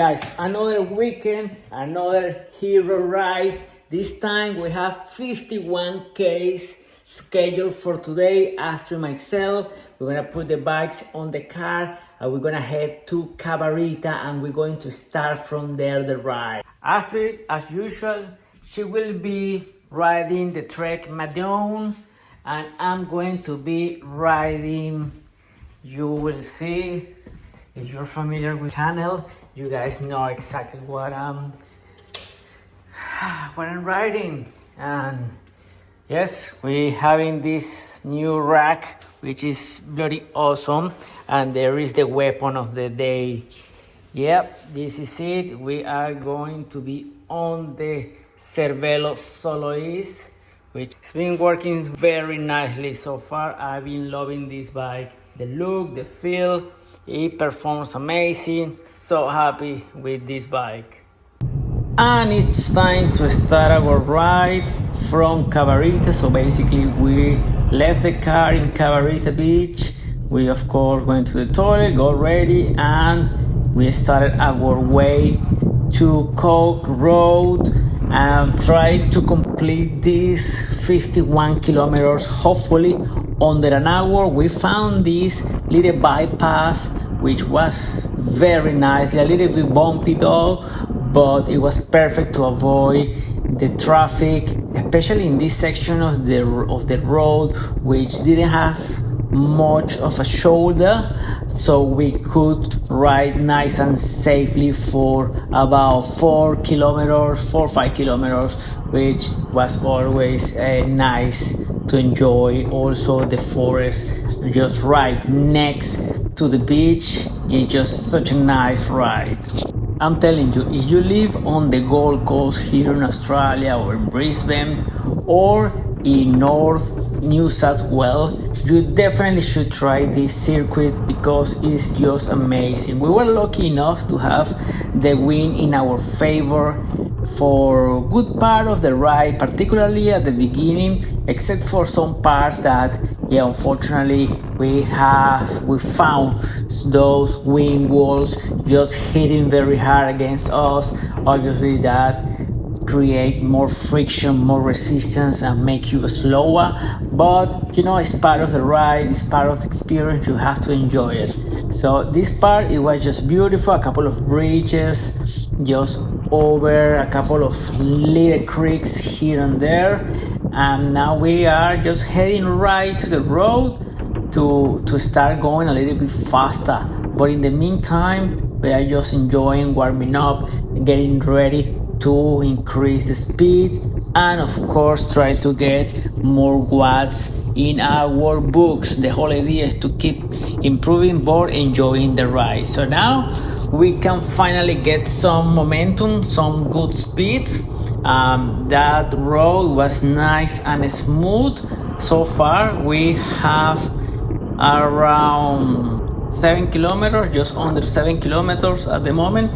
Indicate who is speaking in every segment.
Speaker 1: Guys, another weekend, another hero ride. This time we have 51 Ks scheduled for today. Astrid and myself, we're gonna put the bikes on the car and we're gonna head to Cabarita and we're going to start from there the ride. Astrid, as usual, she will be riding the Trek Madone and I'm going to be riding, you will see, if you're familiar with the channel, you guys know exactly what I'm riding. And yes, we having this new rack which is bloody awesome, and there is the weapon of the day. Yep, this is it. We are going to be on the Cervélo S5, which has been working very nicely so far. I've been loving this bike, the look, the feel. It performs amazing. So happy with this bike. And it's time to start our ride from Cabarita. So basically we left the car in Cabarita beach. We of course went to the toilet, got ready, and we started our way to Coke Road and tried to complete this 51 kilometers, hopefully under an hour. We found this little bypass which was very nice, a little bit bumpy though, but it was perfect to avoid the traffic, especially in this section of the road which didn't have much of a shoulder, so we could ride nice and safely for about 4 or 5 kilometers, which was always nice to enjoy. Also the forest just right next to the beach is just such a nice ride. I'm telling you, if you live on the Gold Coast here in Australia or in Brisbane or in North New South Wales, you definitely should try this circuit because it's just amazing. We were lucky enough to have the wind in our favor for a good part of the ride, particularly at the beginning, except for some parts that, unfortunately we found those wind walls just hitting very hard against us. Obviously that create more friction, more resistance, and make you slower, but it's part of the ride, it's part of the experience. You have to enjoy it. So this part, it was just beautiful. A couple of bridges just over a couple of little creeks here and there, and now we are just heading right to the road to start going a little bit faster. But in the meantime, we are just enjoying warming up, getting ready to increase the speed, and of course try to get more watts in our books. The whole idea is to keep improving but enjoying the ride. So now we can finally get some momentum, some good speeds. That road was nice and smooth. So far we have around 7 kilometers, just under 7 kilometers at the moment.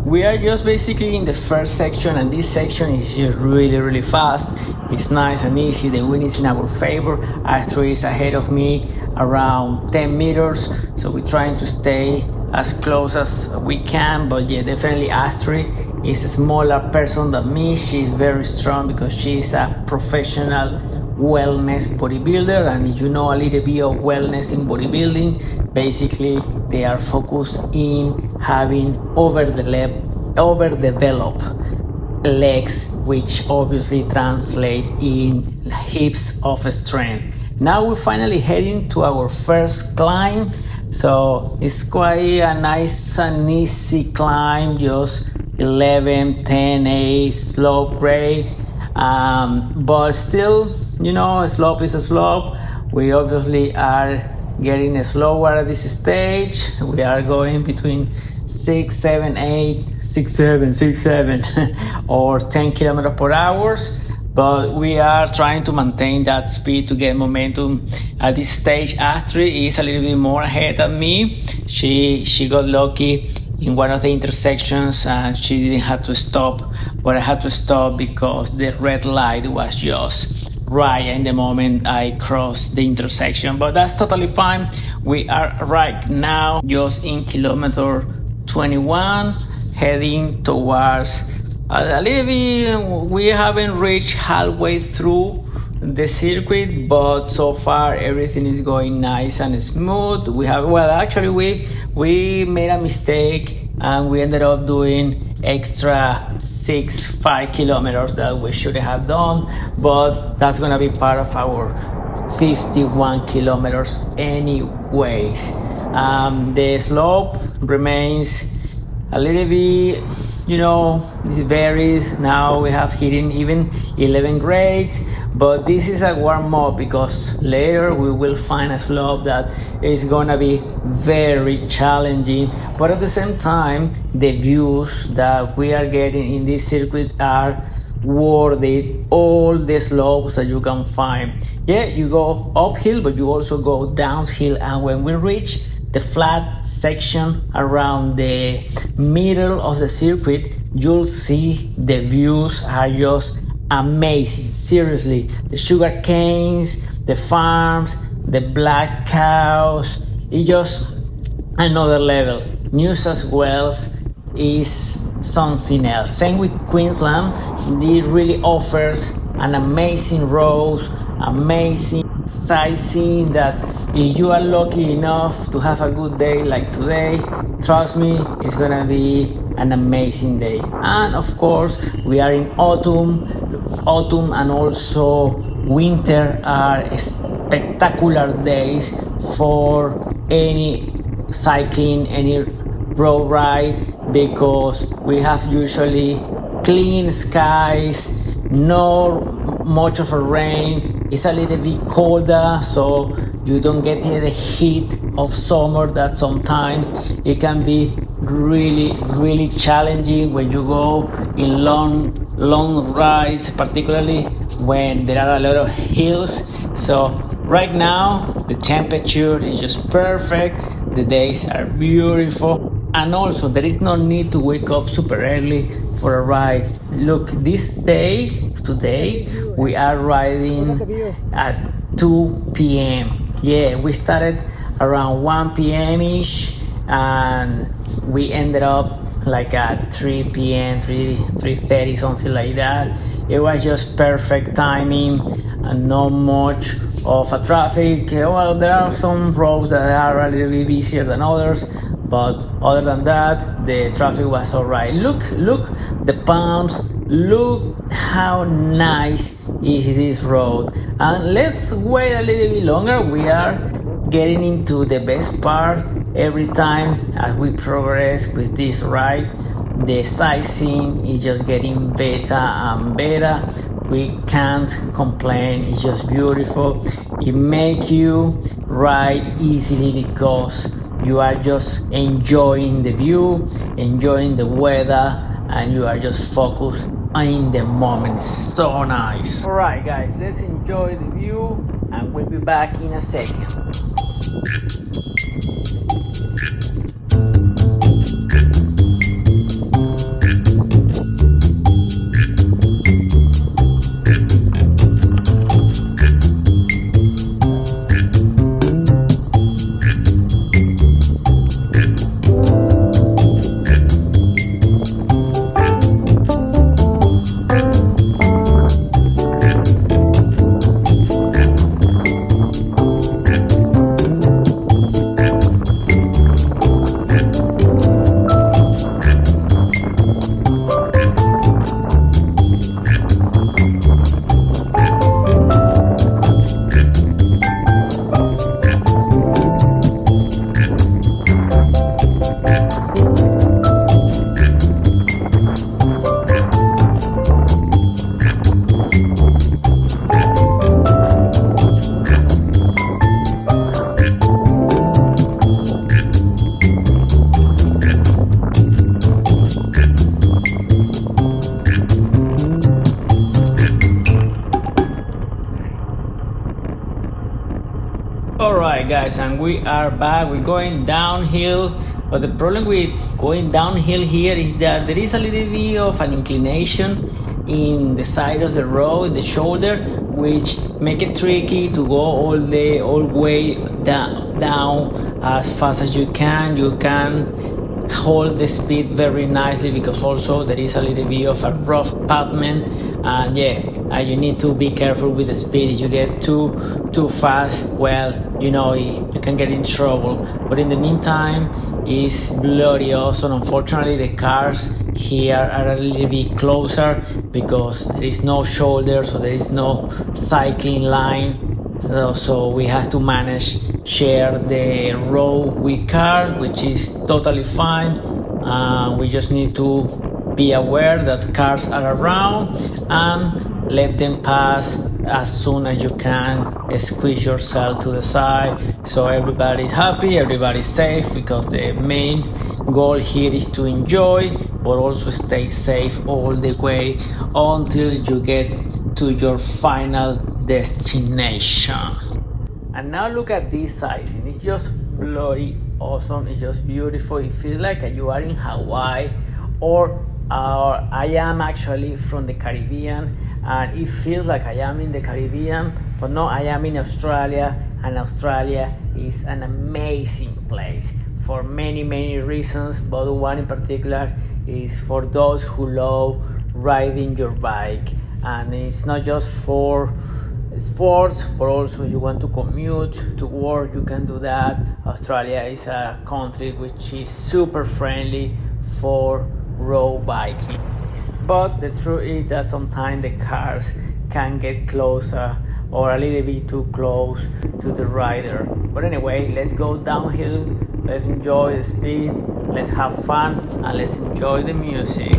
Speaker 1: We are just basically in the first section, and this section is just really fast. It's nice and easy. The wind is in our favor. Astrid is ahead of me around 10 meters, so we're trying to stay as close as we can. But definitely Astrid is a smaller person than me. She's very strong because she's a professional wellness bodybuilder, and if you know a little bit of wellness in bodybuilding, basically they are focused in having overdeveloped legs, which obviously translate in heaps of strength. Now we're finally heading to our first climb, so it's quite a nice and easy climb, just 11, 10, 8 slope grade. But still, a slope is a slope. We obviously are getting slower at this stage. We are going between 6, 7, or 10 kilometers per hour. But we are trying to maintain that speed to get momentum. At this stage, Astrid is a little bit more ahead than me. She got lucky in one of the intersections and she didn't have to stop, but I had to stop because the red light was just right in the moment I crossed the intersection. But that's totally fine. We are right now just in kilometer 21, heading towards a little bit. We haven't reached halfway through the circuit, but so far everything is going nice and smooth. Actually we made a mistake and we ended up doing extra 5 kilometers that we should have done, but that's gonna be part of our 51 kilometers anyways. The slope remains a little bit, it varies. Now we have hitting even 11 grades, but this is a warm-up because later we will find a slope that is gonna be very challenging, but at the same time the views that we are getting in this circuit are worth it. All the slopes that you can find, you go uphill but you also go downhill, and when we reach the flat section around the middle of the circuit, you'll see the views are just amazing. Seriously, the sugar canes, the farms, the black cows, it's just another level. New South Wales is something else. Same with Queensland. It really offers an amazing roads, amazing sightseeing that if you are lucky enough to have a good day like today, trust me, it's gonna be an amazing day. And of course we are in autumn and also winter are spectacular days for any cycling, any road ride, because we have usually clean skies, no much of a rain. It's a little bit colder, so you don't get the heat of summer that sometimes it can be really challenging when you go in long rides, particularly when there are a lot of hills. So right now the temperature is just perfect, the days are beautiful, and also there is no need to wake up super early for a ride. Look, today we are riding at 2 p.m. We started around 1 p.m. ish and we ended up like at 3 p.m, 3:30, something like that. It was just perfect timing and not much of a traffic. Well, there are some roads that are a little bit busier than others, but other than that, the traffic was alright. Look, the palms, look how nice is this road. And let's wait a little bit longer. We are getting into the best part. Every time as we progress with this ride, the sightseeing is just getting better and better. We can't complain. It's just beautiful. It makes you ride easily because you are just enjoying the view, enjoying the weather, and you are just focused in the moment. So nice. Alright guys, let's enjoy the view and we'll be back in a second. Alright guys, and we are back. We're going downhill, but the problem with going downhill here is that there is a little bit of an inclination in the side of the road, the shoulder, which make it tricky to go all the way down as fast as you can. You can hold the speed very nicely, because also there is a little bit of a rough pavement, and you need to be careful with the speed. If you get too fast, well, you can get in trouble. But in the meantime, it's bloody awesome. Unfortunately, the cars here are a little bit closer because there is no shoulder, so there is no cycling line. So we have to share the road with cars, which is totally fine. We just need to be aware that cars are around and let them pass as soon as you can. Squeeze yourself to the side so everybody's happy, everybody's safe, because the main goal here is to enjoy but also stay safe all the way until you get to your final destination. And now look at this sizing. It's just bloody awesome. It's just beautiful. It feels like you are in Hawaii, or I am actually from the Caribbean, and it feels like I am in the Caribbean, but no, I am in Australia, and Australia is an amazing place for many reasons, but one in particular is for those who love riding your bike. And it's not just for sports, but also if you want to commute to work, you can do that. Australia is a country which is super friendly for road biking. But the truth is that sometimes the cars can get closer or a little bit too close to the rider. But anyway, let's go downhill, let's enjoy the speed, let's have fun, and let's enjoy the music.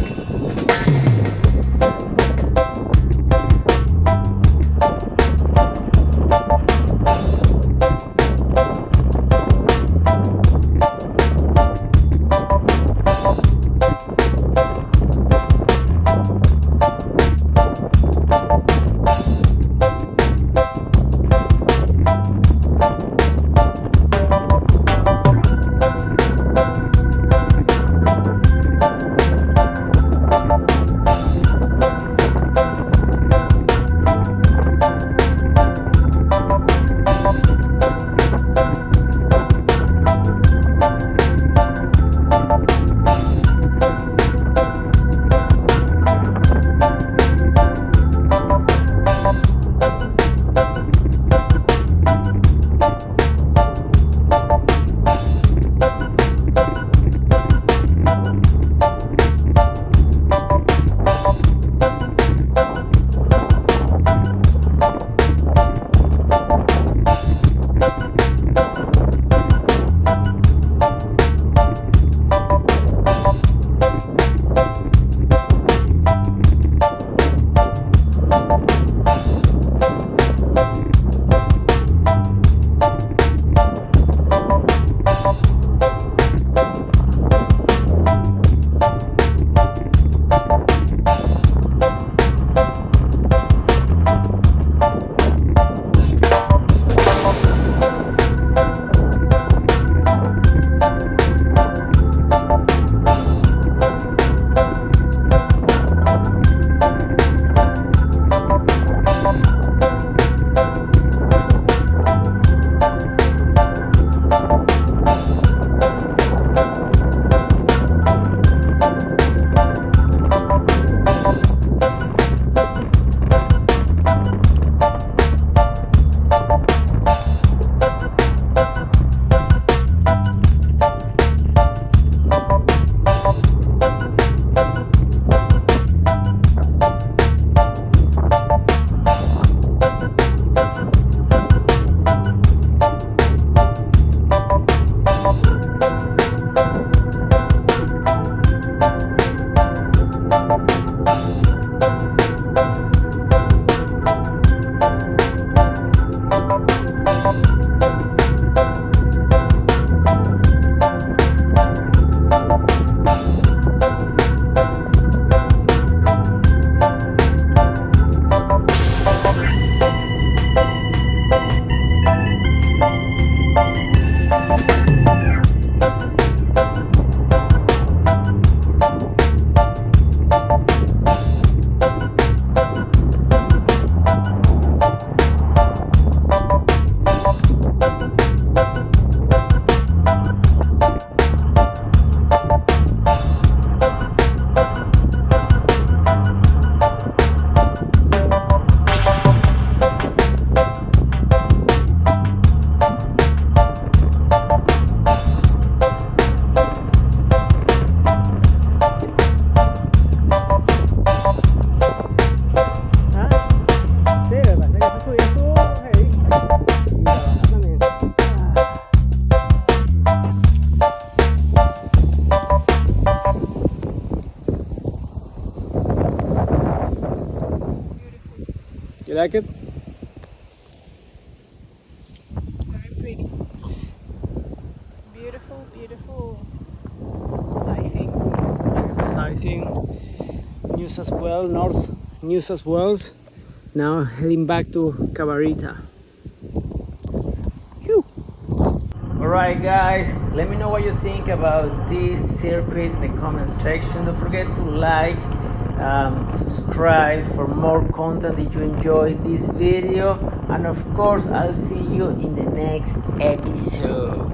Speaker 1: like it?
Speaker 2: Very pretty. Beautiful, beautiful sizing.
Speaker 1: Sizing. New South Wales, North New South Wales. Now heading back to Cabarita. Alright guys, let me know what you think about this circuit in the comment section. Don't forget to like, subscribe for more content if you enjoyed this video, and of course I'll see you in the next episode.